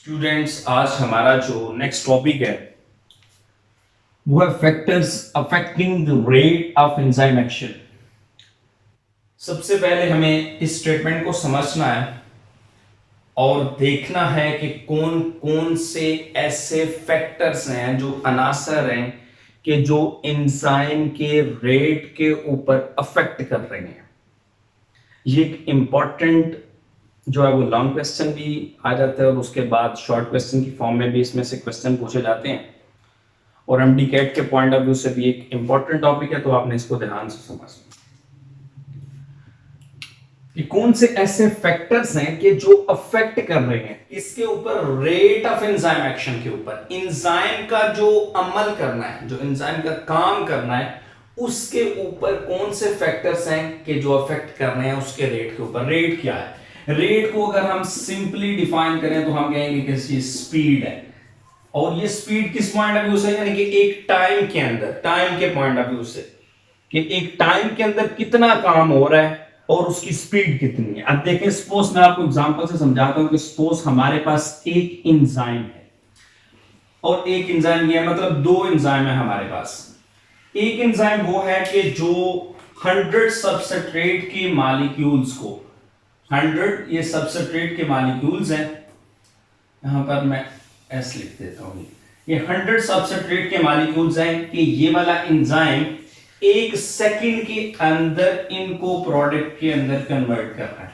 Students, आज हमारा जो नेक्स्ट टॉपिक है वो है factors affecting the rate of enzyme action. सबसे पहले हमें इस स्टेटमेंट को समझना है और देखना है कि कौन कौन से ऐसे फैक्टर्स हैं जो अनासर हैं कि जो एंजाइम के रेट के ऊपर अफेक्ट कर रहे हैं। ये एक इंपॉर्टेंट जो है वो लॉन्ग क्वेश्चन भी आ जाता है और उसके बाद शॉर्ट क्वेश्चन की फॉर्म में भी इसमें से क्वेश्चन पूछे जाते हैं और एमडी कैट के पॉइंट ऑफ व्यू से भी एक इंपॉर्टेंट टॉपिक है, तो आपने इसको ध्यान से समझना कि कौन से ऐसे फैक्टर्स हैं कि जो अफेक्ट कर रहे हैं इसके ऊपर रेट ऑफ एंजाइम एक्शन के ऊपर। एंजाइम का जो अमल करना है, जो एंजाइम का काम करना है, उसके ऊपर कौन से फैक्टर्स हैं कि जो अफेक्ट कर रहे हैं उसके रेट के ऊपर। रेट क्या है? रेट को अगर हम सिंपली डिफाइन करें तो हम कहेंगे कि स्पीड है। और ये स्पीड किस पॉइंट ऑफ व्यू से, यानी कि एक टाइम के अंदर, टाइम के पॉइंट ऑफ व्यू से कि एक टाइम के अंदर कितना काम हो रहा है और उसकी स्पीड कितनी है। अब देखें, सपोज मैं आपको एग्जांपल से समझाता हूं कि सपोज हमारे पास एक एंजाइम है और एक एंजाइम ये है, मतलब दो एंजाइम है हमारे पास। एक एंजाइम वो है कि जो 100 सबस्ट्रेट के मॉलिक्यूल्स को, 100 ये सबस्ट्रेट के मॉलिक्यूल्स हैं, यहां पर मैं एस लिख देता हूं। ये 100 सबस्ट्रेट के मॉलिक्यूल्स हैं कि ये वाला एंजाइम एक सेकंड के अंदर इनको प्रोडक्ट के अंदर कन्वर्ट कर रहा है।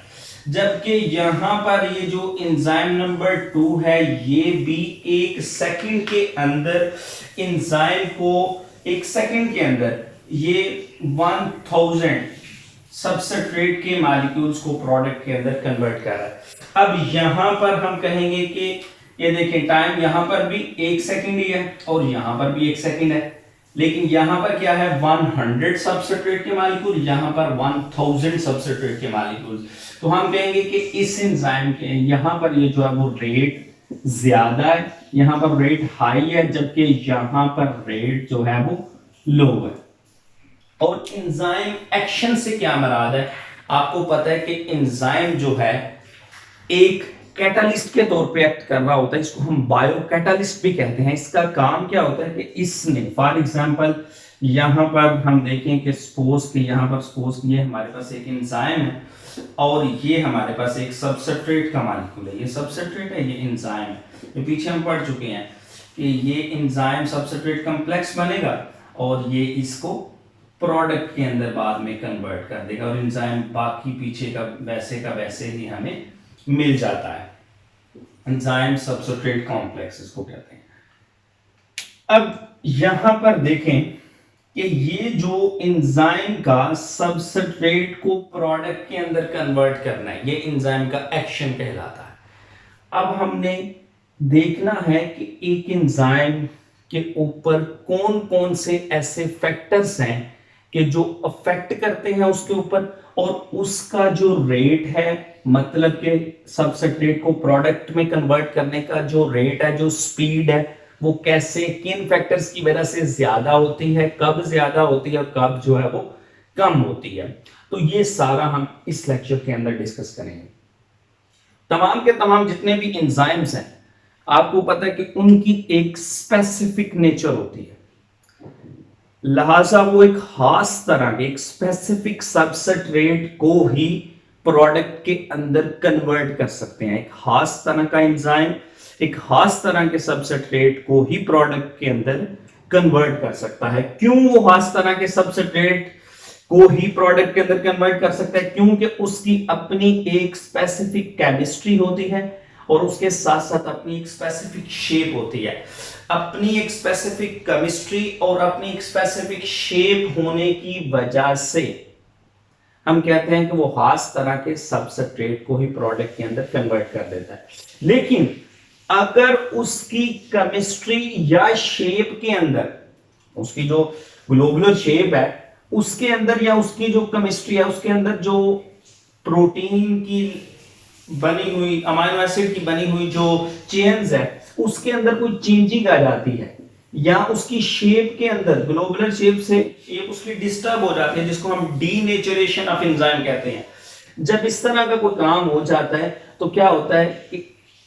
जबकि यहां पर ये जो एंजाइम नंबर 2 है ये भी एक सेकंड के अंदर एंजाइम को, एक सेकंड के अंदर ये 1000 सबस्ट्रेट के मॉलिक्यूल्स को प्रोडक्ट के अंदर कन्वर्ट कर रहा है। अब यहां पर हम कहेंगे कि ये देखें, टाइम यहां पर भी एक सेकंड ही है और यहां पर भी एक सेकंड है, लेकिन यहां पर क्या है, 100 सबस्ट्रेट के मॉलिक्यूल, यहां पर 1000 सबस्ट्रेट के मॉलिक्यूल। तो हम कहेंगे कि इस एंजाइम के यहां पर ये जो है वो रेट ज्यादा है, यहां पर रेट हाई है, जबकि यहां पर रेट जो है वो लो है। और एंजाइम एक्शन से क्या मराद है? आपको पता है कि एंजाइम जो है एक कैटालिस्ट के तौर पे एक्ट कर रहा होता है, इसको हम बायो कैटालिस्ट भी कहते हैं। इसका काम क्या होता है कि इसने, फॉर एग्जांपल यहां पर हम देखें कि सपोज कि यहां पर सपोज ये हमारे पास एक एंजाइम है और ये हमारे पास एक सबस्ट्रेट का मॉलिक्यूल है। ये सबस्ट्रेट है, ये एंजाइम है। ये पीछे हम पढ़ चुके हैं कि ये एंजाइम सबस्ट्रेट कॉम्प्लेक्स बनेगा और ये इसको प्रोडक्ट के अंदर बाद में कन्वर्ट कर देगा और एंजाइम बाकी पीछे का वैसे ही हमें मिल जाता है। एंजाइम सबस्ट्रेट कॉम्प्लेक्स इसको कहते हैं। अब यहां पर देखें कि ये जो एंजाइम का सबस्ट्रेट को प्रोडक्ट के अंदर कन्वर्ट करना है, ये एंजाइम का एक्शन कहलाता है। अब हमने देखना है कि एक एंजाइम के ऊपर कौन कौन से ऐसे फैक्टर्स हैं कि जो अफेक्ट करते हैं उसके ऊपर, और उसका जो रेट है, मतलब कि सबस्ट्रेट को प्रोडक्ट में कन्वर्ट करने का जो रेट है, जो स्पीड है, वो कैसे, किन फैक्टर्स की वजह से ज्यादा होती है, कब ज्यादा होती है और कब जो है वो कम होती है। तो ये सारा हम इस लेक्चर के अंदर डिस्कस करेंगे। तमाम के तमाम जितने भी एंजाइम्स हैं, आपको पता है कि उनकी एक स्पेसिफिक नेचर होती है, लिहाजा वो एक खास तरह के, एक स्पेसिफिक सबस्ट्रेट को ही प्रोडक्ट के अंदर कन्वर्ट कर सकते हैं। एक खास तरह का एंजाइम एक खास तरह के सबस्ट्रेट को ही प्रोडक्ट के अंदर कन्वर्ट कर सकता है। क्यों वो खास तरह के सबस्ट्रेट को ही प्रोडक्ट के अंदर कन्वर्ट कर सकता है? क्योंकि उसकी अपनी एक स्पेसिफिक केमिस्ट्री होती है और उसके साथ साथ अपनी एक स्पेसिफिक शेप होती है। अपनी एक स्पेसिफिक केमिस्ट्री और अपनी एक स्पेसिफिक शेप होने की वजह से हम कहते हैं कि वो खास तरह के सबस्ट्रेट को ही प्रोडक्ट के अंदर कन्वर्ट कर देता है। लेकिन अगर उसकी केमिस्ट्री या शेप के अंदर, उसकी जो ग्लोबुलर शेप है उसके अंदर, या उसकी जो केमिस्ट्री है उसके अंदर जो प्रोटीन की बनी हुई, अमीनो एसिड की बनी हुई जो चेन्स है, उसके अंदर कोई चेंजिंग आ जाती है, या उसकी शेप के अंदर, ग्लोबुलर शेप से शेप उसकी डिस्टर्ब हो जाती है, जिसको हम डीनेचरेशन ऑफ एंजाइम कहते हैं। जब इस तरह का कोई काम हो जाता है तो क्या होता है कि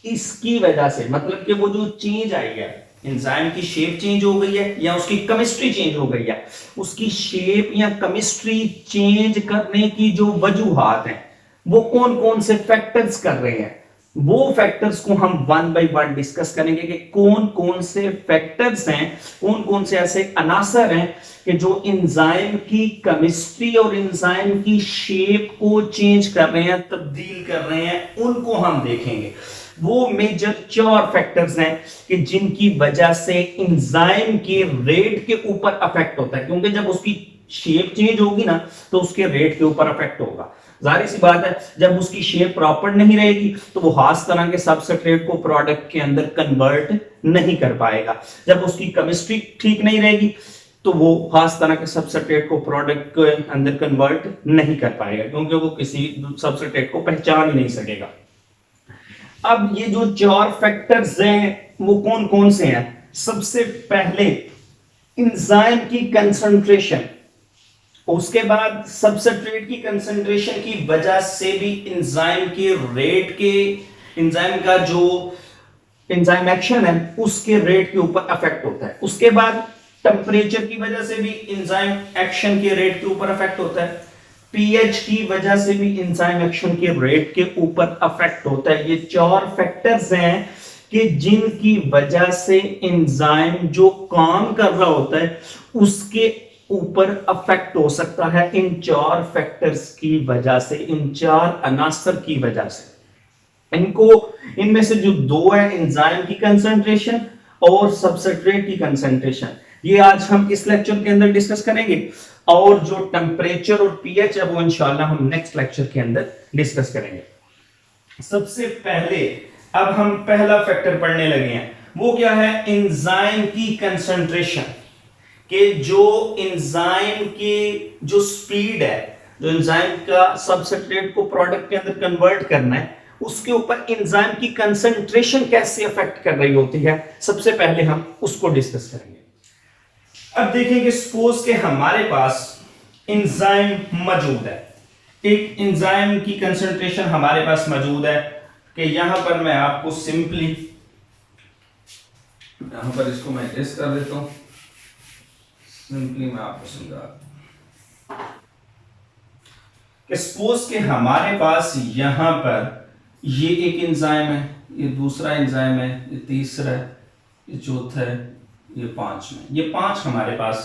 इसकी वजह से, मतलब कि वो जो चेंज आई है, एंजाइम की शेप चेंज हो गई है या उसकी केमिस्ट्री चेंज हो गई है, उसकी शेप या केमिस्ट्री चेंज करने की जो वजूहात हैं वो कौन कौन से फैक्टर्स कर रहे हैं, वो फैक्टर्स को हम वन बाय वन डिस्कस करेंगे कि कौन कौन से फैक्टर्स हैं, कौन कौन से ऐसे अनासर हैं कि जो एंजाइम की केमिस्ट्री और एंजाइम की शेप को चेंज कर रहे हैं, तब्दील कर रहे हैं, उनको हम देखेंगे। वो मेजर 4 फैक्टर्स हैं कि जिनकी वजह से एंजाइम के रेट के ऊपर अफेक्ट होता है, क्योंकि जब उसकी शेप चेंज होगी ना तो उसके रेट के ऊपर अफेक्ट होगा। जाहिर सी बात है, जब उसकी शेप प्रॉपर नहीं रहेगी तो वो खास तरह के सबस्ट्रेट को प्रोडक्ट के अंदर कन्वर्ट नहीं कर पाएगा। जब उसकी केमिस्ट्री ठीक नहीं रहेगी तो वो खास तरह के सबस्ट्रेट को प्रोडक्ट के अंदर कन्वर्ट नहीं कर पाएगा, क्योंकि वो किसी सबस्ट्रेट को पहचान ही नहीं सकेगा। अब ये जो 4 फैक्टर्स हैं वो कौन कौन से हैं? सबसे पहले एंजाइम की कंसंट्रेशन, उसके बाद सबस्ट्रेट की कंसंट्रेशन की वजह से भी एंजाइम के रेट के, एंजाइम का जो एंजाइम एक्शन है उसके रेट के ऊपर अफेक्ट होता है। उसके बाद टेम्परेचर की वजह से भी एंजाइम एक्शन के रेट के ऊपर अफेक्ट होता है। पीएच की वजह से भी एंजाइम एक्शन के रेट के ऊपर अफेक्ट होता है। ये 4 फैक्टर्स हैं कि जिनकी वजह से एंजाइम जो काम कर रहा होता है उसके ऊपर अफेक्ट हो सकता है, इन 4 फैक्टर्स की वजह से, इन 4 अनासर की वजह से। इनको, इनमें से जो 2 है, एंजाइम की कंसंट्रेशन और सबस्ट्रेट की कंसंट्रेशन, ये आज हम इस लेक्चर के अंदर डिस्कस करेंगे, और जो टेम्परेचर और पीएच है वो इंशाल्लाह हम नेक्स्ट लेक्चर के अंदर डिस्कस करेंगे। सबसे पहले अब हम पहला फैक्टर पढ़ने लगे हैं, वो क्या है? एंजाइम की कंसंट्रेशन। कि जो एंजाइम की जो स्पीड है, जो एंजाइम का सबस्ट्रेट को प्रोडक्ट के अंदर कन्वर्ट करना है, उसके ऊपर एंजाइम की कंसंट्रेशन कैसे अफेक्ट कर रही होती है, सबसे पहले हम उसको डिस्कस करेंगे। अब देखें कि सपोज के हमारे पास एंजाइम मौजूद है, एक एंजाइम की कंसंट्रेशन हमारे पास मौजूद है, कि यहां पर मैं आपको सिंपली यहां पर इसको मैं एरेज कर देता हूं, सिंपली मैं आपको समझा कि सपोज के हमारे पास यहां पर ये एक एंजाइम है, ये दूसरा एंजाइम है, ये तीसरा है, ये चौथा है, ये 5 में, ये 5 हमारे पास,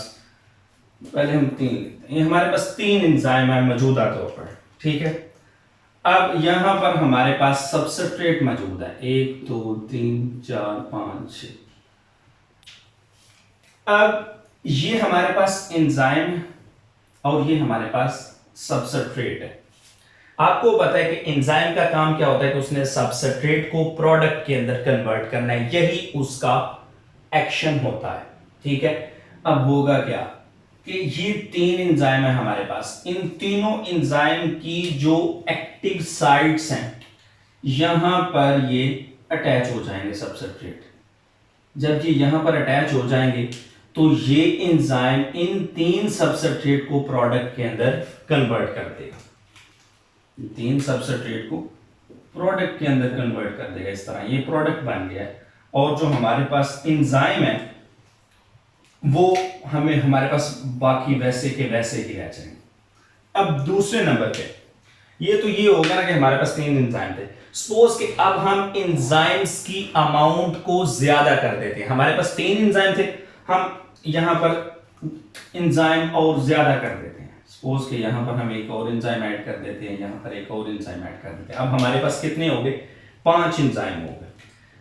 पहले हम 3 लिखते हैं, ये हमारे पास 3 एंजाइम है मौजूदा तौर पर, ठीक है। अब यहां पर हमारे पास सबस्ट्रेट मौजूद है, 1 2 3 4 5 6। अब ये हमारे पास एंजाइम है और ये हमारे पास सबस्ट्रेट है। आपको पता है कि एंजाइम का काम क्या होता है कि उसने सबस्ट्रेट को प्रोडक्ट के अंदर कन्वर्ट करना है, यही उसका एक्शन होता है, ठीक है। अब होगा क्या कि ये 3 एंजाइम है हमारे पास, इन तीनों एंजाइम की जो एक्टिव साइट्स हैं यहां पर ये अटैच हो जाएंगे सबस्ट्रेट। जब ये यहां पर अटैच हो जाएंगे तो ये एंजाइम इन 3 सबस्ट्रेट को प्रोडक्ट के अंदर कन्वर्ट कर देगा, 3 सबस्ट्रेट को प्रोडक्ट के अंदर कन्वर्ट कर देगा। इस तरह ये प्रोडक्ट बन गया है, और जो हमारे पास एंजाइम है वो हमें, हमारे पास बाकी वैसे के वैसे ही रह जाएंगे। अब दूसरे नंबर पे ये तो ये होगा ना कि हमारे पास 3 एंजाइम थे, सपोज कि अब हम एंजाइम्स की अमाउंट को ज्यादा कर देते हैं। हमारे पास 3 एंजाइम थे, हम यहां पर एंजाइम और ज्यादा कर देते हैं, सपोज कि यहां पर हम एक और एंजाइम ऐड कर देते हैं, यहां पर एक और एंजाइम ऐड कर देते हैं। अब हमारे पास कितने हो गए? 5 एंजाइम हो गए।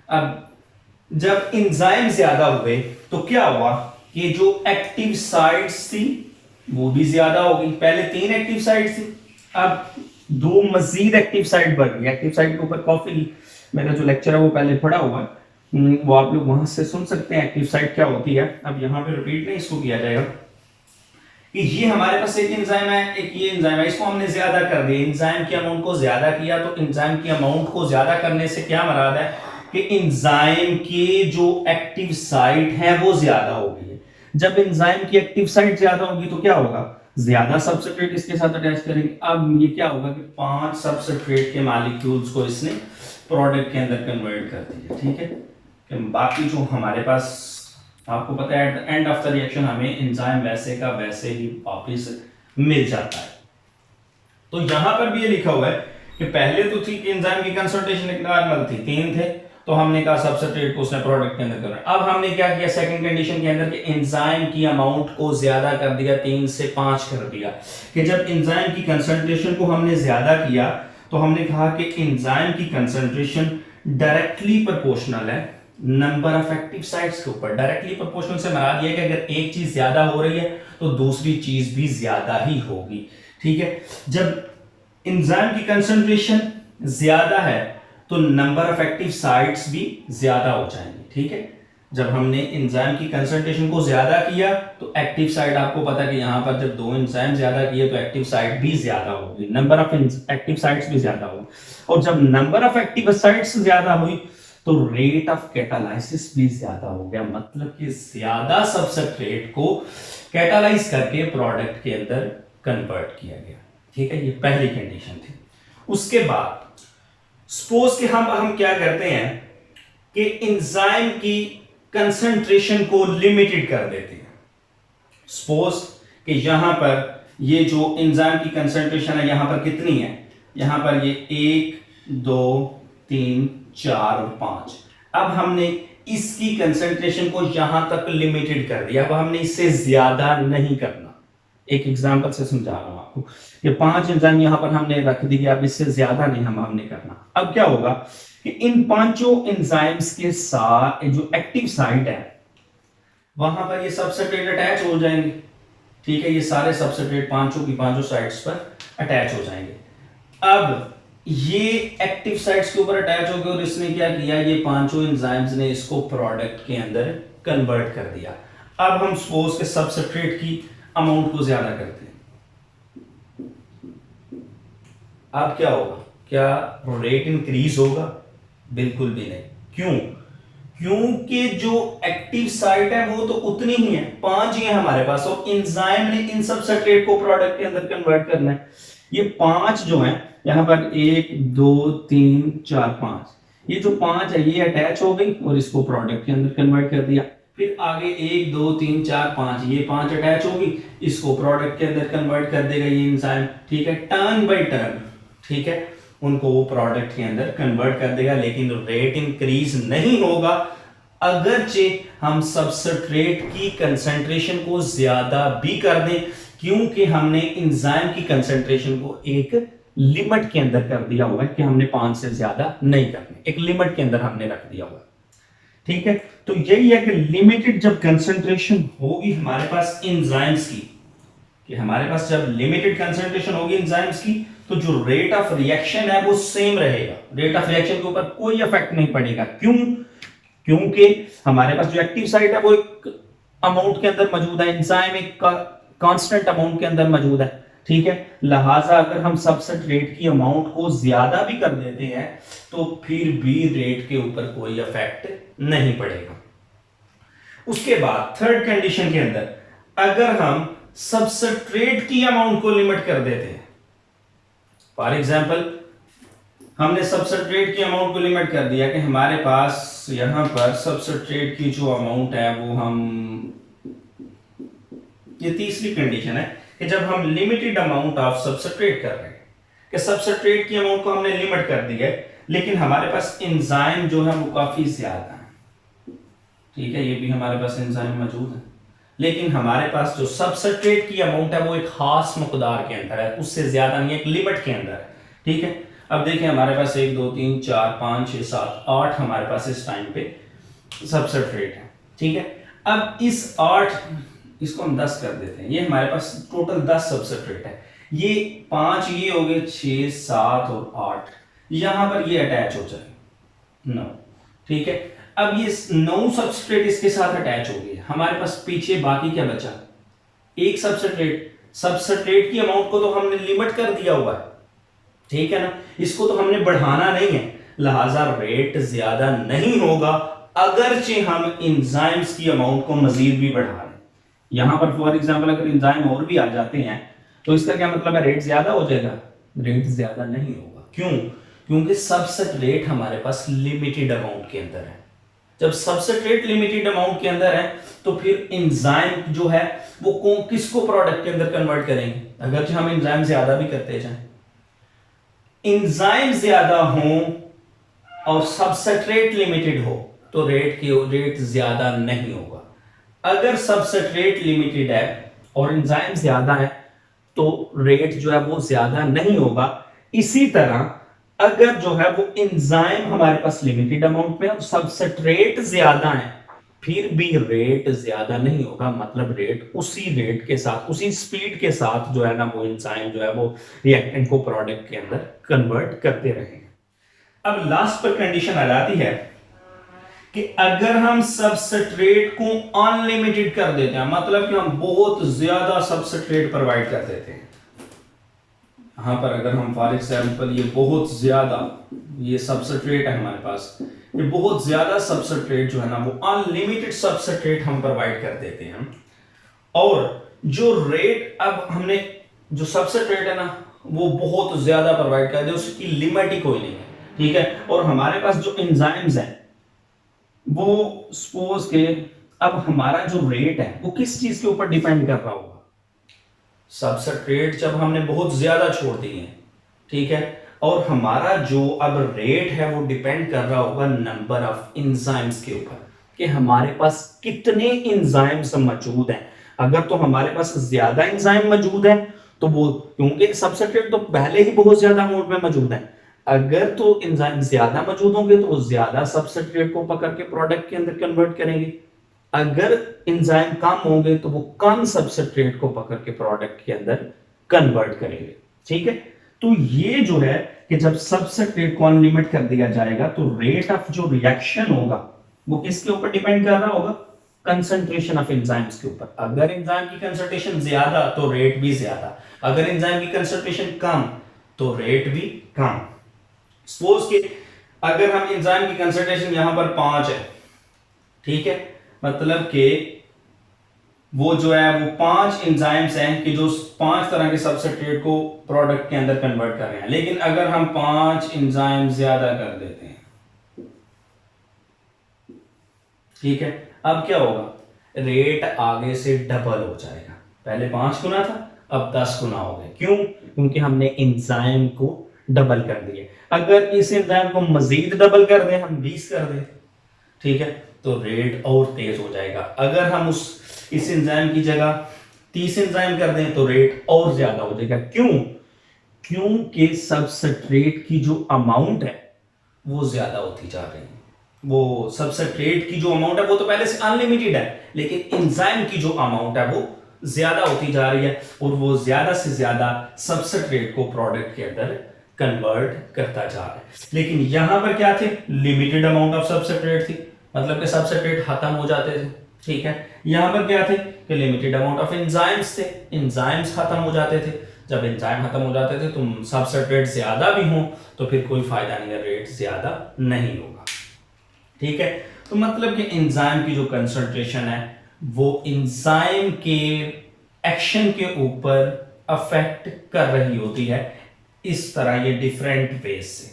अब जब एंजाइम ज्यादा हुए तो क्या हुआ कि जो एक्टिव साइट्स थी वो भी ज्यादा हो गई। पहले 3 एक्टिव साइट्स थी, अब 2 मजीद एक्टिव साइट बढ़ गई। एक्टिव साइट के ऊपर काफी मेरा जो लेक्चर है वो पहले पढ़ा हुआ है, वो आप लोग वहां से सुन सकते हैं एक्टिव साइट क्या होती है। अब यहाँ पे रिपीट नहीं इसको किया जाएगा कि ये हमारे पास एक एंजाइम है, एक ये एंजाइम है, इसको हमने ज्यादा कर दिया, एंजाइम की अमाउंट को ज्यादा किया। तो एंजाइम की अमाउंट को ज्यादा करने से क्या मराद है कि एंजाइम के जो एक्टिव साइट है वो ज्यादा होगी। जब एंजाइम की एक्टिव साइट ज्यादा होगी तो क्या होगा? ज्यादा सबस्ट्रेट इसके साथ अटैच करेंगे। अब ये क्या होगा कि 5 सबस्ट्रेट के मॉलिक्यूल्स को इसने प्रोडक्ट के अंदर कन्वर्ट कर दिया। ठीक है, कि बाकी जो हमारे पास आपको पता है at the end of the reaction हमें एंजाइम वैसे का वैसे ही वापस मिल जाता है। तो यहां पर भी ये लिखा हुआ है कि पहले तो थी कि एंजाइम की कंसंट्रेशन एक नॉर्मल थी 3 थे, तो हमने कहा सबस्ट्रेट को उसने प्रोडक्ट के अंदर करना। अब हमने क्या किया सेकंड कंडीशन के अंदर कि एंजाइम की अमाउंट को ज्यादा कर दिया, 3 से 5 कर दिया। कि जब एंजाइम की कंसंट्रेशन को हमने ज्यादा किया तो हमने कहा कि एंजाइम की कंसंट्रेशन डायरेक्टली प्रोपोर्शनल है नंबर ऑफ एक्टिव साइट्स के ऊपर। डायरेक्टली प्रोपोर्शनल से मराद ये है कि अगर एक चीज ज्यादा हो रही है तो दूसरी चीज भी ज्यादा ही होगी। ठीक है, जब एंजाइम की कंसंट्रेशन ज्यादा है तो नंबर ऑफ एक्टिव साइट्स भी ज्यादा हो जाएंगे। ठीक है, जब हमने एंजाइम की कंसंट्रेशन को ज्यादा किया तो एक्टिव साइट आपको पता है कि यहां पर जब 2 एंजाइम ज्यादा किए तो एक्टिव साइट भी ज्यादा होगी, नंबर ऑफ एक्टिव साइट्स भी ज्यादा होगी। और जब नंबर ऑफ एक्टिव साइट्स ज्यादा हुई तो रेट ऑफ कैटालाइसिस भी ज्यादा हो गया, मतलब कि ज्यादा सबस्ट्रेट को कैटालाइज करके प्रोडक्ट के अंदर कन्वर्ट किया गया। ठीक है, ये पहली कंडीशन थी। उसके बाद सपोज कि हम क्या करते हैं कि एंजाइम की कंसंट्रेशन को लिमिटेड कर देते हैं। सपोज कि यहां पर ये जो एंजाइम की कंसंट्रेशन है यहां पर कितनी है, यहां पर ये 1 2 3 4 और 5। अब हमने इसकी कंसंट्रेशन को यहां तक लिमिटेड कर दिया, अब हमने इससे ज्यादा नहीं करना। एक एग्जांपल से समझा रहा हूं आपको, ये 5 एंजाइम यहां पर हमने रख दिया, अब इससे ज्यादा नहीं हमने करना। अब क्या होगा कि इन 5 एंजाइम्स के साथ जो एक्टिव साइट है वहां पर ये सबस्ट्रेट अटैच हो जाएंगे। ठीक है, ये सारे सबस्ट्रेट 5 की 5 साइट्स पर अटैच हो जाएंगे। अब ये एक्टिव साइट्स के ऊपर अटैच हो गए और इसने क्या किया, ये 5 एंजाइम्स ने इसको प्रोडक्ट के अंदर कन्वर्ट कर दिया। अब हम सपोज के सबस्ट्रेट की अमाउंट को ज्यादा करते हैं, अब क्या होगा, क्या रेट इंक्रीज होगा? बिल्कुल भी नहीं। क्यों? क्योंकि जो एक्टिव साइट है वो तो उतनी ही है, 5 ही है हमारे पास, और एंजाइम ने इन सबस्ट्रेट को प्रोडक्ट के अंदर कन्वर्ट करना है। ये 5 जो है यहां पर 1 2 3 4 5, ये जो 5 है ये अटैच हो गई और इसको प्रोडक्ट के अंदर कन्वर्ट कर दिया। फिर आगे 1 2 3 4 5, ये 5 अटैच होगी, इसको प्रोडक्ट के अंदर कन्वर्ट कर देगा ये एंजाइम। ठीक है, टर्न बाय टर्न, ठीक है, उनको वो प्रोडक्ट के अंदर कन्वर्ट कर देगा, लेकिन रेट इंक्रीज नहीं होगा अगरचे हम सबस्ट्रेट की कंसंट्रेशन को ज्यादा भी कर दें, क्योंकि हमने एंजाइम की कंसंट्रेशन को एक लिमिट के अंदर कर दिया हुआ है कि हमने 5 से ज्यादा नहीं करने, एक लिमिट के अंदर हमने रख दिया हुआ है। ठीक है, तो यही है कि लिमिटेड जब कंसंट्रेशन होगी हमारे पास एंजाइम्स की, कि हमारे पास जब लिमिटेड कंसंट्रेशन होगी एंजाइम्स की तो जो रेट ऑफ रिएक्शन है वो सेम रहेगा, रेट ऑफ रिएक्शन के ऊपर कोई इफेक्ट नहीं पड़ेगा। क्यों? क्योंकि हमारे पास जो एक्टिव साइट है वो एक अमाउंट के अंदर मौजूद है, एंजाइम एक कांस्टेंट अमाउंट के अंदर मौजूद है। ठीक है, लिहाजा अगर हम सबस्ट्रेट की अमाउंट को ज्यादा भी कर देते हैं तो फिर भी रेट के ऊपर कोई इफेक्ट नहीं पड़ेगा। उसके बाद थर्ड कंडीशन के अंदर अगर हम सबस्ट्रेट की अमाउंट को लिमिट कर देते हैं, फॉर एग्जांपल हमने सबस्ट्रेट की अमाउंट को लिमिट कर दिया कि हमारे पास यहां पर सबस्ट्रेट की जो अमाउंट है वो हम, ये तीसरी कंडीशन है कि जब हम लिमिटेड अमाउंट ऑफ सबस्ट्रेट कर रहे हैं, कि सबस्ट्रेट की अमाउंट को हमने लिमिट कर दी है लेकिन हमारे पास एंजाइम जो है वो काफी ज्यादा है। ठीक है, ये भी हमारे पास एंजाइम मौजूद है, लेकिन हमारे पास जो सबस्ट्रेट की अमाउंट है वो एक खास मकदार के अंदर है, उससे ज्यादा नहीं, एक लिमिट के अंदर है। ठीक है, अब देखिए हमारे पास 1 2 3 4 5 6 7 8 हमारे पास इस टाइम पे सबस्ट्रेट है। ठीक है, अब इस 8 इसको हम 10 कर देते हैं, ये हमारे पास टोटल 10 सबस्ट्रेट है, ये 5 ये हो गए 6 7 और 8, यहां पर ये अटैच हो जाए 9। ठीक है, अब ये 9 सबस्ट्रेट इसके साथ अटैच हो गए, हमारे पास पीछे बाकी क्या बचा, एक सबस्ट्रेट। सबस्ट्रेट की अमाउंट को तो हमने लिमिट कर दिया हुआ है, ठीक है ना, इसको तो हमने बढ़ाना नहीं है, लिहाजा रेट ज्यादा नहीं होगा अगरचे हम एंजाइम्स की अमाउंट को मजीद भी बढ़ा लें। यहां पर फॉर एग्जांपल अगर एंजाइम और भी आ जाते हैं तो इसका क्या मतलब है, रेट ज्यादा हो जाएगा? रेट ज्यादा नहीं होगा। क्यों? क्योंकि सबस्ट्रेट हमारे पास लिमिटेड अमाउंट के अंदर है। जब सबस्ट्रेट लिमिटेड अमाउंट के अंदर है तो फिर एंजाइम जो है वो किसको प्रोडक्ट के अंदर कन्वर्ट करेंगे? अगर हम एंजाइम ज्यादा भी करते जाएं, एंजाइम ज्यादा हो और सबस्ट्रेट लिमिटेड हो तो रेट ज्यादा नहीं होगा। अगर सबस्ट्रेट लिमिटेड है और एंजाइम ज्यादा है तो रेट जो है वो ज्यादा नहीं होगा। इसी तरह अगर जो है वो एंजाइम हमारे पास लिमिटेड अमाउंट में और सबस्ट्रेट ज्यादा है फिर भी रेट ज्यादा नहीं होगा, मतलब रेट उसी रेट के साथ उसी स्पीड के साथ जो है ना वो एंजाइम जो है वो रिएक्टेंट को प्रोडक्ट के अंदर कन्वर्ट करते रहेंगे। अब लास्ट पर कंडीशन आ जाती है कि अगर हम सबस्ट्रेट को अनलिमिटेड कर देते हैं, मतलब कि हम बहुत ज्यादा सबस्ट्रेट प्रोवाइड कर देते हैं। यहां पर अगर हम फॉर एग्जांपल ये बहुत ज्यादा ये सबस्ट्रेट है हमारे पास, ये बहुत ज्यादा सबस्ट्रेट जो है ना वो अनलिमिटेड सबस्ट्रेट हम प्रोवाइड कर देते हैं और जो रेट अब हमने जो सबस्ट्रेट है ना वो बहुत ज्यादा प्रोवाइड कर दिया, उसकी लिमिट ही कोई नहीं है, ठीक है। और हमारे पास जो एंजाइम्स हैं वो सपोज के अब हमारा जो रेट है वो किस चीज के ऊपर डिपेंड कर रहा होगा? सबस्ट्रेट जब हमने बहुत ज्यादा छोड़ दिए हैं, ठीक है, और हमारा जो अब रेट है वो डिपेंड कर रहा होगा नंबर ऑफ एंजाइम्स के ऊपर कि हमारे पास कितने एंजाइम्स मौजूद हैं। अगर तो हमारे पास ज्यादा एंजाइम मौजूद है तो वो, क्योंकि सबस्ट्रेट तो पहले ही बहुत ज्यादा अमाउंट में मौजूद है, अगर तो एंजाइम ज्यादा मौजूद होंगे तो वो ज्यादा सबस्ट्रेट को पकड़ के प्रोडक्ट के अंदर कन्वर्ट करेंगे। अगर एंजाइम कम होंगे तो वो कम सबस्ट्रेट को पकड़ के प्रोडक्ट के अंदर कन्वर्ट करेंगे, ठीक है। तो ये जो है कि जब सबस्ट्रेट को अनलिमिट कर दिया जाएगा तो रेट ऑफ जो रिएक्शन होगा वो किसके ऊपर डिपेंड कर रहा होगा? कंसंट्रेशन ऑफ एंजाइम्स के ऊपर। अगर एंजाइम की कंसंट्रेशन ज्यादा तो रेट भी ज्यादा, अगर एंजाइम की कंसंट्रेशन कम तो रेट भी कम। सपोज कि अगर हम एंजाइम की कंसंट्रेशन यहां पर 5 है, ठीक है, मतलब कि वो जो है वो 5 एंजाइम्स हैं कि जो 5 तरह के सबस्ट्रेट को प्रोडक्ट के अंदर कन्वर्ट कर रहे हैं, लेकिन अगर हम 5 एंजाइम ज्यादा कर देते हैं, ठीक है, अब क्या होगा? रेट आगे से डबल हो जाएगा। पहले 5 गुना था, अब 10 गुना हो गए। क्यों? क्योंकि हमने एंजाइम को डबल कर दिए। अगर इस एंजाइम को मजीद डबल कर दें, हम 20 कर दें, ठीक है, तो रेट और तेज हो जाएगा। अगर हम इस एंजाइम की जगह 30 एंजाइम कर दें तो रेट और ज्यादा हो जाएगा। क्यों? क्योंकि सबस्ट्रेट की जो अमाउंट है वो ज्यादा होती जा रही है। वो सबस्ट्रेट की जो अमाउंट है वो तो पहले से अनलिमिटेड है, लेकिन एंजाइम की जो अमाउंट है वो ज्यादा होती जा रही है और वो ज्यादा से ज्यादा सबस्ट्रेट को प्रोडक्ट के अंदर कन्वर्ट करता जा रहा है। लेकिन यहां पर क्या थे? लिमिटेड अमाउंट ऑफ सबस्ट्रेट थी, मतलब कि सबस्ट्रेट खत्म हो जाते थे, ठीक है। यहां पर क्या थे कि लिमिटेड अमाउंट ऑफ एंजाइम्स थे, एंजाइम्स खत्म हो जाते थे। जब एंजाइम खत्म हो जाते थे तो सबस्ट्रेट ज्यादा भी हो तो फिर कोई फायदा नहीं है, रेट ज्यादा नहीं होगा, ठीक है। तो मतलब कि एंजाइम की जो कंसंट्रेशन है वो एंजाइम के एक्शन के ऊपर अफेक्ट कर रही होती है, इस तरह ये डिफरेंट वेज से,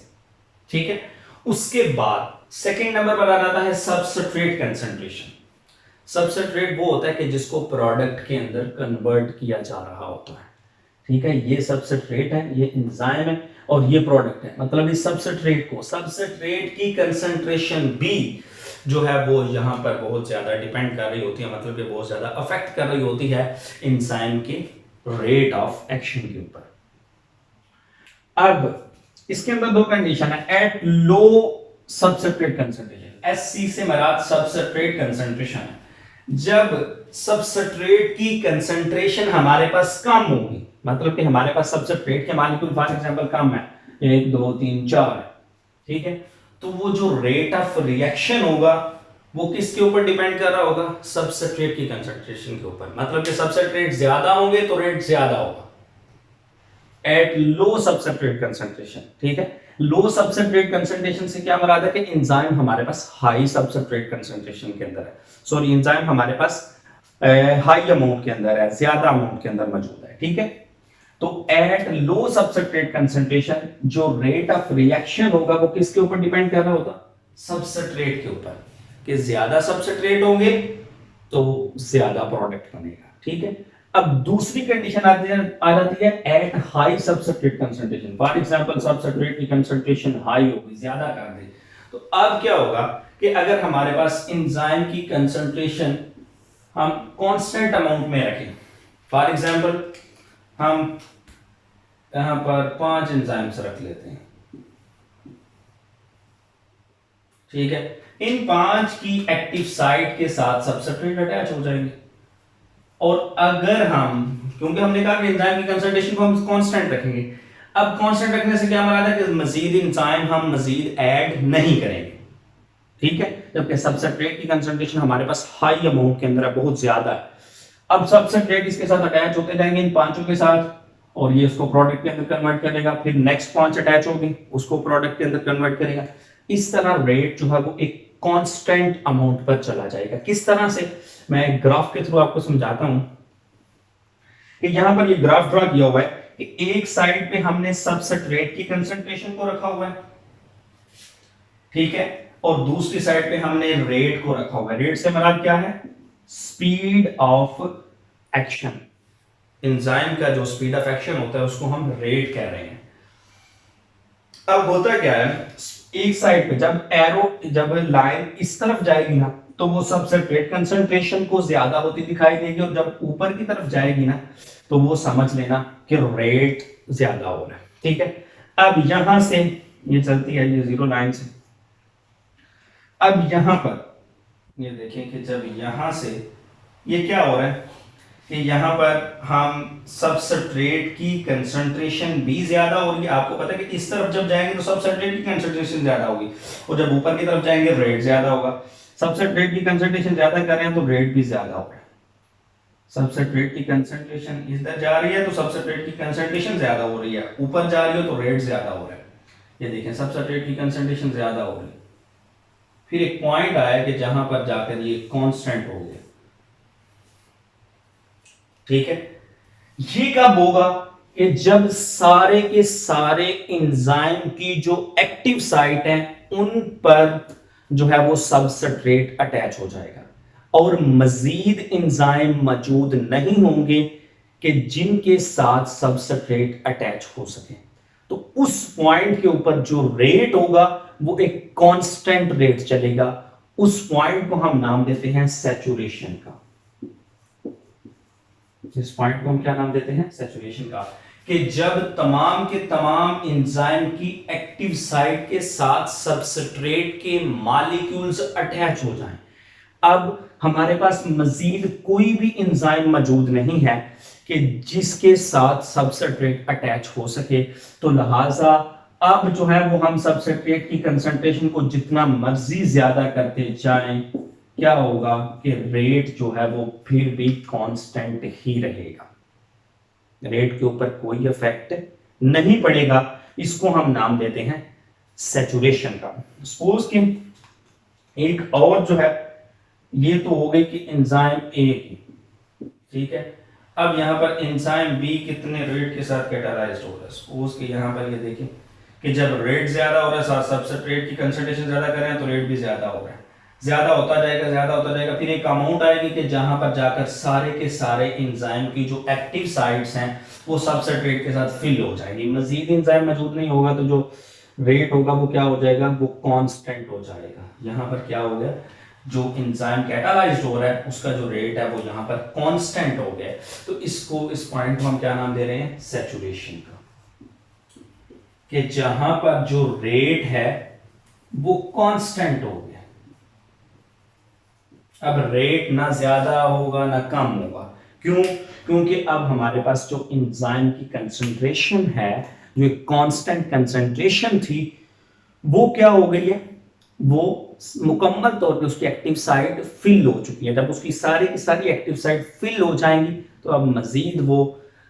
ठीक है। उसके बाद सेकंड नंबर पर आ जाता है सबस्ट्रेट कंसंट्रेशन। सबस्ट्रेट वो होता है कि जिसको प्रोडक्ट के अंदर कन्वर्ट किया जा रहा होता है, ठीक है। ये सबस्ट्रेट है, ये एंजाइम है और ये प्रोडक्ट है। मतलब इस सबस्ट्रेट की कंसंट्रेशन भी जो है वो यहां पर बहुत ज्यादा डिपेंड कर रही होती है, मतलब कि बहुत ज्यादा अफेक्ट कर रही होती है एंजाइम के रेट ऑफ एक्शन के ऊपर। अब इसके अंदर दो कंडीशन है। At low substrate concentration, SC से मराद सबस्ट्रेट कंसंट्रेशन है। जब सबस्ट्रेट की कंसंट्रेशन हमारे पास कम होगी, मतलब कि हमारे पास सबस्ट्रेट के मॉलिक्यूल फॉर एग्जांपल कम है, 1 2 3 4, ठीक है, तो वो जो रेट ऑफ रिएक्शन होगा वो किसके ऊपर डिपेंड कर रहा होगा? सबस्ट्रेट की कंसंट्रेशन के ऊपर। मतलब कि सबस्ट्रेट ज्यादा होंगे तो रेट ज्यादा होगा एट लो सबस्ट्रेट कंसंट्रेशन, ठीक है। लो सबस्ट्रेट कंसंट्रेशन से क्या मुराद है कि एंजाइम हमारे पास हाई सबस्ट्रेट कंसंट्रेशन के अंदर है, सॉरी एंजाइम हमारे पास हाई अमाउंट के अंदर है, ज्यादा अमाउंट के अंदर मौजूद है, ठीक है। तो एट लो सबस्ट्रेट कंसंट्रेशन जो रेट ऑफ रिएक्शन होगा वो किसके ऊपर डिपेंड कर रहा होगा, सबस्ट्रेट के ऊपर, कि ज्यादा सबस्ट्रेट होंगे तो ज्यादा प्रोडक्ट बनेगा। ठीक है, अब दूसरी कंडीशन आ जाती है at high substrate concentration. For example substrate की कंसंट्रेशन हाई होगी, ज्यादा कर दे, तो अब क्या होगा कि अगर हमारे पास एंजाइम की कंसंट्रेशन हम कांस्टेंट अमाउंट में रखें, फॉर एग्जांपल हम यहां पर 5 एंजाइम्स रख लेते हैं, ठीक है, इन 5 की एक्टिव साइट के साथ सबस्ट्रेट अटैच हो जाएंगे। और अगर हम, क्योंकि हमने कहा कि एंजाइम की कंसंट्रेशन को हम कांस्टेंट रखेंगे, अब कांस्टेंट रखने से क्या मराद है कि मजीद एंजाइम हम मजीद ऐड नहीं करेंगे, ठीक है, जबकि सबस्ट्रेट की कंसंट्रेशन हमारे पास हाई अमाउंट के अंदर है, बहुत ज्यादा है। अब सबस्ट्रेट इसके साथ अटैच होते जाएंगे इन 5 के साथ, और ये उसको प्रोडक्ट के अंदर कन्वर्ट करेगा, फिर नेक्स्ट 5 अटैच होगी, उसको प्रोडक्ट के अंदर कन्वर्ट करेगा। इस तरह रेट जो है वो एक कांस्टेंट अमाउंट पर चला जाएगा। किस तरह से, मैं एक ग्राफ के थ्रू आपको समझाता हूं कि यहां पर ये ग्राफ ड्रॉ किया हुआ है कि एक साइड पे हमने सबस्ट्रेट की कंसंट्रेशन को रखा हुआ है, ठीक है, और दूसरी साइड पे हमने रेट को रखा हुआ है। रेट से मतलब क्या है, स्पीड ऑफ एक्शन, एंजाइम का जो स्पीड ऑफ एक्शन होता है उसको हम रेट कह रहे हैं। अब होता क्या है, एक साइड पे जब लाइन इस तरफ जाएगी ना तो वो सबस्ट्रेट कंसंट्रेशन को ज्यादा होती दिखाई देगी, और जब ऊपर की तरफ जाएगी ना तो वो समझ लेना कि रेट ज्यादा हो रहा है। ठीक है, अब यहां से ये चलती है ये जीरो लाइन से, अब यहां पर ये देखें कि जब यहां से ये क्या हो रहा है कि यहां पर हम सबस्ट्रेट की कंसंट्रेशन भी ज्यादा हो रही है। आपको पता है कि इस तरफ जब जाएंगे तो सबस्ट्रेट की कंसंट्रेशन ज्यादा होगी, और जब ऊपर की तरफ जाएंगे रेट ज्यादा होगा। सबस्ट्रेट की कंसंट्रेशन ज्यादा कर रहे हैं तो रेट भी ज्यादा हो रहा है। सबस्ट्रेट की कंसंट्रेशन इधर जा रही है तो सबस्ट्रेट की कंसंट्रेशन ज्यादा हो रही है, ऊपर जा रही हो तो रेट ज्यादा हो रहा है। ये देखें सबस्ट्रेट की कंसंट्रेशन ज्यादा हो रही है, फिर एक पॉइंट आया कि जहां पर जाकर ये कांस्टेंट हो गया। ठीक है, ये कब होगा कि जब सारे के सारे एंजाइम की जो एक्टिव साइट है उन पर जो है वो सबस्ट्रेट अटैच हो जाएगा, और मजीद एंजाइम मौजूद नहीं होंगे कि जिनके साथ सबस्ट्रेट अटैच हो सके। तो उस पॉइंट के ऊपर जो रेट होगा वो एक कांस्टेंट रेट चलेगा। उस पॉइंट को हम नाम देते हैं सैचुरेशन का। इस पॉइंट को हम क्या नाम देते हैं, सैचुरेशन का, कि जब तमाम के तमाम एंजाइम की एक्टिव साइट के साथ सबस्ट्रेट के मॉलिक्यूल्स अटैच हो जाएं। अब हमारे पास मजीद कोई भी एंजाइम मौजूद नहीं है कि जिसके साथ सबस्ट्रेट अटैच हो सके, तो लिहाजा अब जो है वो हम सबस्ट्रेट की कंसंट्रेशन को जितना मर्जी ज्यादा करते जाएं, क्या होगा कि रेट जो है वो फिर भी कांस्टेंट ही रहेगा, रेट के ऊपर कोई इफेक्ट नहीं पड़ेगा। इसको हम नाम देते हैं सैचुरेशन का। सपोज कि एक और जो है, ये तो हो गई कि एंजाइम ए की, ठीक है, अब यहां पर एंजाइम बी कितने रेट के साथ कैटालाइज्ड हो रहा है। सपोज कि यहां पर ये देखें कि जब रेट ज्यादा हो रहा है, सबस्ट्रेट की कंसंट्रेशन ज्यादा कर रहे हैं तो रेट भी ज्यादा हो रहा है, ज्यादा होता जाएगा, ज्यादा होता जाएगा, फिर एक अमाउंट आएगी कि जहां पर जाकर सारे के सारे एंजाइम की जो एक्टिव साइट्स हैं वो सबस्ट्रेट के साथ फिल हो जाएगी। मजीद एंजाइम मौजूद नहीं होगा तो जो रेट होगा वो क्या हो जाएगा, वो कांस्टेंट हो जाएगा। यहां पर क्या हो गया, जो एंजाइम कैटालाइज्ड हो रहा है उसका जो रेट है वो यहां पर कांस्टेंट हो गया। तो इसको, इस पॉइंट को हम क्या नाम दे रहे हैं, सैचुरेशन का, कि जहां पर जो रेट है वो कांस्टेंट हो गया। अब रेट ना ज्यादा होगा ना कम होगा, क्यों, क्योंकि अब हमारे पास जो एंजाइम की कंसंट्रेशन है, जो एक कांस्टेंट कंसंट्रेशन थी, वो क्या हो गई है, वो मुकम्मल तौर पे उसकी एक्टिव साइट फिल हो चुकी है। जब उसकी सारी की सारी एक्टिव साइट फिल हो जाएंगी तो अब मजीद वो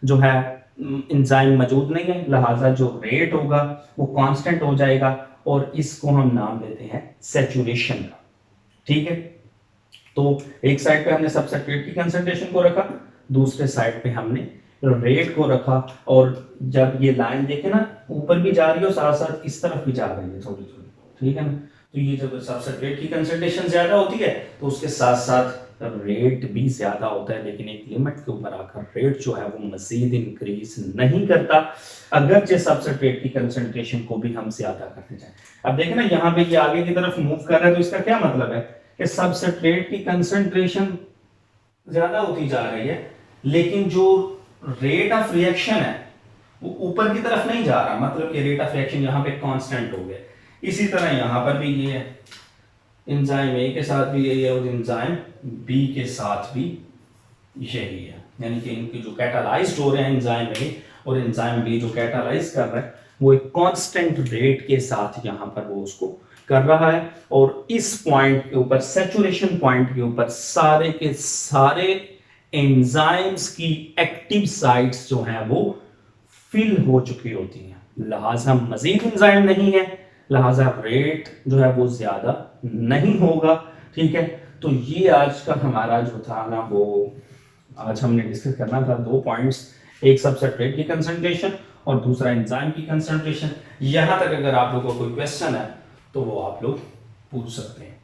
जो है एंजाइम मौजूद नहीं है, लिहाजा जो रेट होगा वो कांस्टेंट हो जाएगा, और इसको हम नाम देते हैं सैचुरेशन का। ठीक है, तो एक साइड पे हमने सबस्ट्रेट की कंसंट्रेशन को रखा, दूसरे साइड पे हमने रेट को रखा, और जब ये लाइन देखे ना ऊपर भी जा रही है और साथ साथ इस तरफ भी जा रही है थोड़ी थोड़ी, ठीक है ना, तो ये जब सबस्ट्रेट की कंसंट्रेशन ज्यादा होती है तो उसके साथ साथ रेट भी ज्यादा होता है, लेकिन एक लिमिट के ऊपर आकर रेट जो है वो मजीद इंक्रीज नहीं करता अगर जो सबस्ट्रेट की कंसंट्रेशन को भी हम ज्यादा करते जाएं। अब देखें ना यहाँ पे ये आगे की तरफ मूव कर रहा है, तो इसका क्या मतलब है कि सबस्ट्रेट की कंसंट्रेशन ज्यादा होती जा रही है, लेकिन जो रेट ऑफ रिएक्शन है वो ऊपर की तरफ नहीं जा रहा, मतलब कि रेट ऑफ रिएक्शन यहाँ पे कांस्टेंट हो गया। इसी तरह यहाँ पर भी ये है, एंजाइम ए के साथ भी यही है और एंजाइम बी के साथ भी यही है, यानी कि इनके जो कैटालाइज्ड हो रहे हैं एंजाइम ए और एंजाइम बी जो कैटालाइज कर रहा है वो एक कांस्टेंट रेट के साथ यहाँ पर वो उसको कर रहा है, और इस पॉइंट के ऊपर सैचुरेशन पॉइंट के ऊपर सारे के सारे एंजाइम्स की एक्टिव साइट्स जो हैं वो फिल हो चुकी होती हैं, लिहाजा मजीद एंजाइम नहीं है, लिहाजा रेट जो है वो ज्यादा नहीं होगा। ठीक है, तो ये आज का हमारा जो था ना वो आज हमने डिस्कस करना था 2 पॉइंट्स, एक सबस्ट्रेट की कंसंट्रेशन और दूसरा एंजाइम की कंसंट्रेशन। यहां तक अगर आप लोगों को कोई क्वेश्चन है तो वो आप लोग पूछ सकते हैं।